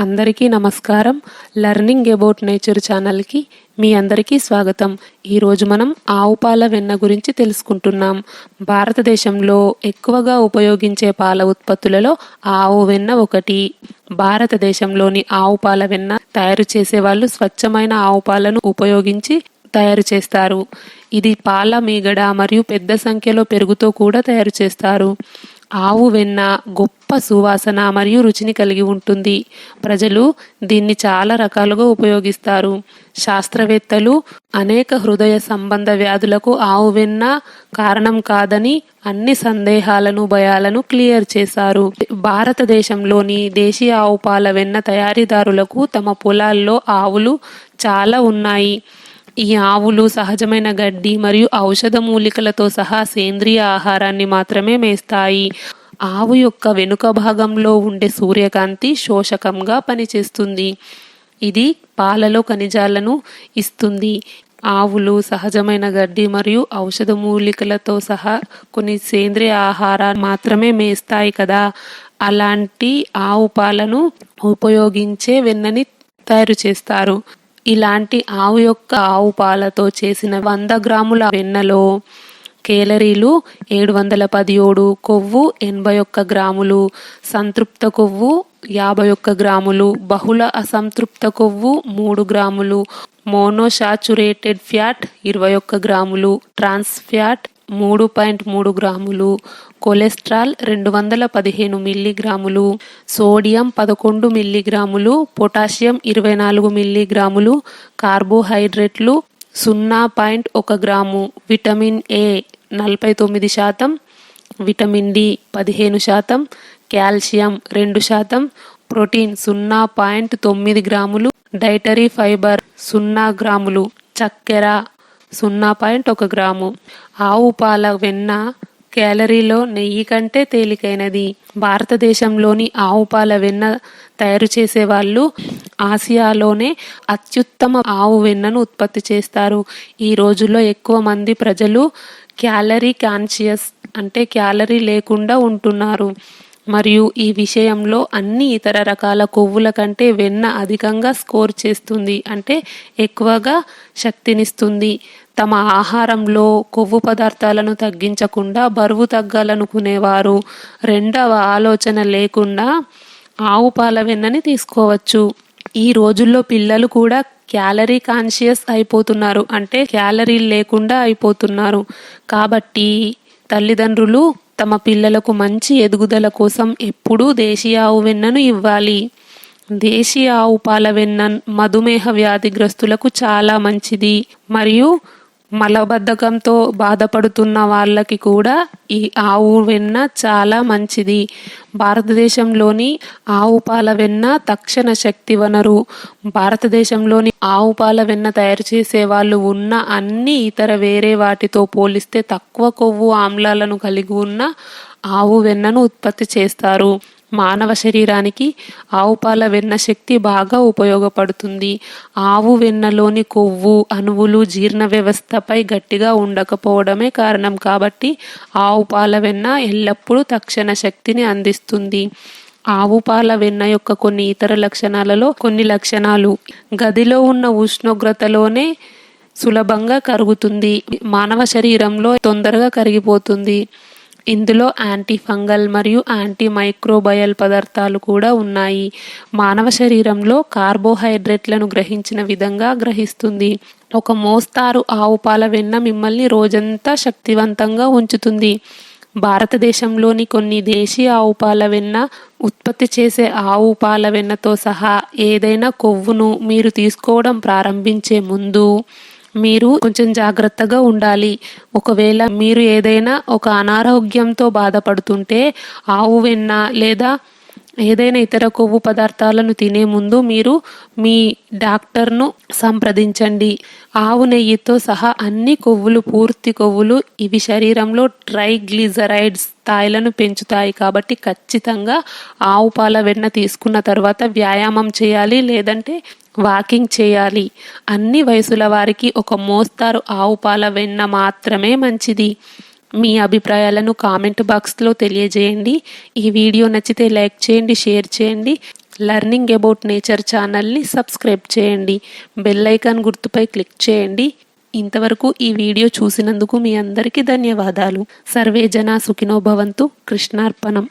అందరికీ నమస్కారం. Learning about nature ఛానల్కి మీ అందరికీ స్వాగతం. ఈరోజు మనం ఆవు పాల వెన్న గురించి తెలుసుకుంటున్నాం. భారతదేశంలో ఎక్కువగా ఉపయోగించే పాల ఉత్పత్తులలో ఆవు వెన్న ఒకటి. భారతదేశంలోని ఆవు పాల వెన్న తయారు చేసే వాళ్ళు స్వచ్ఛమైన ఆవు పాలను ఉపయోగించి తయారు చేస్తారు. ఇది పాల మీగడ మరియు పెద్ద సంఖ్యలో పెరుగుతో కూడా తయారు చేస్తారు. ఆవు వెన్న గొప్ప సువాసన మరియు రుచిని కలిగి ఉంటుంది. ప్రజలు దీన్ని చాలా రకాలుగా ఉపయోగిస్తారు. శాస్త్రవేత్తలు అనేక హృదయ సంబంధ వ్యాధులకు ఆవు వెన్న కారణం కాదని అన్ని సందేహాలను భయాలను క్లియర్ చేశారు. భారతదేశంలోని దేశీయ ఆవు పాల వెన్న తయారీదారులకు తమ పొలాల్లో ఆవులు చాలా ఉన్నాయి. ఈ ఆవులు సహజమైన గడ్డి మరియు ఔషధ మూలికలతో సహా సేంద్రియ ఆహారాన్ని మాత్రమే మేస్తాయి. ఆవు యొక్క వెనుక భాగంలో ఉండే సూర్యకాంతి శోషకంగా పనిచేస్తుంది. ఇది పాలలో ఖనిజాలను ఇస్తుంది. ఆవులు సహజమైన గడ్డి మరియు ఔషధ మూలికలతో సహా కొన్ని సేంద్రియ ఆహారాన్ని మాత్రమే మేస్తాయి కదా. అలాంటి ఆవు పాలను ఉపయోగించే వెన్నని తయారు చేస్తారు. ఇలాంటి ఆవు పాలతో చేసిన 100 గ్రాముల వెన్నలో కేలరీలు 717, కొవ్వు 81 గ్రాములు, సంతృప్త కొవ్వు 51 గ్రాములు, బహుళ అసంతృప్త కొవ్వు 3 గ్రాములు, మోనోసాచురేటెడ్ ఫ్యాట్ 21 గ్రాములు, ట్రాన్స్ ఫ్యాట్ 3.3 గ్రాములు, కొలెస్ట్రాల్ 215 మిల్లీగ్రాములు, సోడియం 11 మిల్లీగ్రాములు, పొటాషియం 24 మిల్లీగ్రాములు, కార్బోహైడ్రేట్లు 0.1 gram, vitamin A 49%, vitamin D 15%, calcium 2%, protein 0.9 గ్రాములు, డైటరీ ఫైబర్ 0 గ్రాములు, చక్కెర 0.1 గ్రాము. ఆవు పాల వెన్న క్యాలరీలో నెయ్యి కంటే తేలికైనది. భారతదేశంలోని ఆవు పాల వెన్న తయారు చేసే వాళ్ళు ఆసియాలోనే అత్యుత్తమ ఆవు వెన్నను ఉత్పత్తి చేస్తారు. ఈ రోజుల్లో ఎక్కువ మంది ప్రజలు క్యాలరీ కాన్షియస్ అంటే క్యాలరీ లేకుండా ఉంటున్నారు మరియు ఈ విషయంలో అన్ని ఇతర రకాల కొవ్వుల కంటే వెన్న అధికంగా స్కోర్ చేస్తుంది, అంటే ఎక్కువగా శక్తినిస్తుంది. తమ ఆహారంలో కొవ్వు పదార్థాలను తగ్గించకుండా బరువు తగ్గాలనుకునేవారు రెండవ ఆలోచన లేకుండా ఆవు పాల వెన్నని తీసుకోవచ్చు. ఈ రోజుల్లో పిల్లలు కూడా క్యాలరీ కాన్షియస్ అయిపోతున్నారు, అంటే క్యాలరీలు లేకుండా అయిపోతున్నారు. కాబట్టి తల్లిదండ్రులు తమ పిల్లలకు మంచి ఎదుగుదల కోసం ఎప్పుడూ దేశీయ ఆవు వెన్నను ఇవ్వాలి. దేశీయ ఆవు పాల వెన్న మధుమేహ వ్యాధిగ్రస్తులకు చాలా మంచిది మరియు మలబద్ధకంతో బాధపడుతున్న వాళ్ళకి కూడా ఈ ఆవు వెన్న చాలా మంచిది. భారతదేశంలోని ఆవు పాల వెన్న తక్షణ శక్తి వనరు. భారతదేశంలోని ఆవు పాల వెన్న తయారు చేసే వాళ్ళు ఉన్న అన్ని ఇతర వేరే వాటితో పోలిస్తే తక్కువ కొవ్వు ఆమ్లాలను కలిగి ఉన్న ఆవు వెన్నను ఉత్పత్తి చేస్తారు. మానవ శరీరానికి ఆవు పాల వెన్న శక్తి బాగా ఉపయోగపడుతుంది. ఆవు వెన్నలోని కొవ్వు అణువులు జీర్ణ వ్యవస్థపై గట్టిగా ఉండకపోవడమే కారణం. కాబట్టి ఆవు పాల వెన్న ఎల్లప్పుడూ తక్షణ శక్తిని అందిస్తుంది. ఆవు పాల వెన్న యొక్క కొన్ని ఇతర లక్షణాలలో కొన్ని లక్షణాలు: గదిలో ఉన్న ఉష్ణోగ్రతలోనే సులభంగా కరుగుతుంది. మానవ శరీరంలో తొందరగా కరిగిపోతుంది. ఇందులో యాంటీ ఫంగల్ మరియు యాంటీ మైక్రోబయల్ పదార్థాలు కూడా ఉన్నాయి. మానవ శరీరంలో కార్బోహైడ్రేట్లను గ్రహించిన విధంగా గ్రహిస్తుంది. ఒక మోస్తారు ఆవు పాల వెన్న మిమ్మల్ని రోజంతా శక్తివంతంగా ఉంచుతుంది. భారతదేశంలోని కొన్ని దేశీయ ఆవు పాల వెన్న ఉత్పత్తి చేసే ఆవు పాల వెన్నతో సహా ఏదైనా కొవ్వును మీరు తీసుకోవడం ప్రారంభించే ముందు మీరు కొంచెం జాగ్రత్తగా ఉండాలి. ఒకవేళ మీరు ఏదైనా ఒక అనారోగ్యంతో బాధపడుతుంటే ఆవు వెన్న లేదా ఏదైనా ఇతర కొవ్వు పదార్థాలను తినే ముందు మీరు మీ డాక్టర్ను సంప్రదించండి. ఆవు నెయ్యితో సహా అన్ని కొవ్వులు పూర్తి కొవ్వులు. ఇవి శరీరంలో ట్రైగ్లిజరైడ్స్ స్థాయిలను పెంచుతాయి. కాబట్టి ఖచ్చితంగా ఆవు పాల వెన్న తీసుకున్న తర్వాత వ్యాయామం చేయాలి, లేదంటే వాకింగ్ చేయాలి. అన్ని వయసుల వారికి ఒక మోస్తారు ఆవు పాల వెన్న మాత్రమే మంచిది. మీ అభిప్రాయాలను కామెంట్ బాక్స్లో తెలియజేయండి. ఈ వీడియో నచ్చితే లైక్ చేయండి, షేర్ చేయండి, లర్నింగ్ అబౌట్ నేచర్ ఛానల్ని సబ్స్క్రైబ్ చేయండి. బెల్ ఐకాన్ గుర్తుపై క్లిక్ చేయండి. ఇంతవరకు ఈ వీడియో చూసినందుకు మీ అందరికీ ధన్యవాదాలు. సర్వే జనా సుఖినో భవంతు. కృష్ణార్పణం.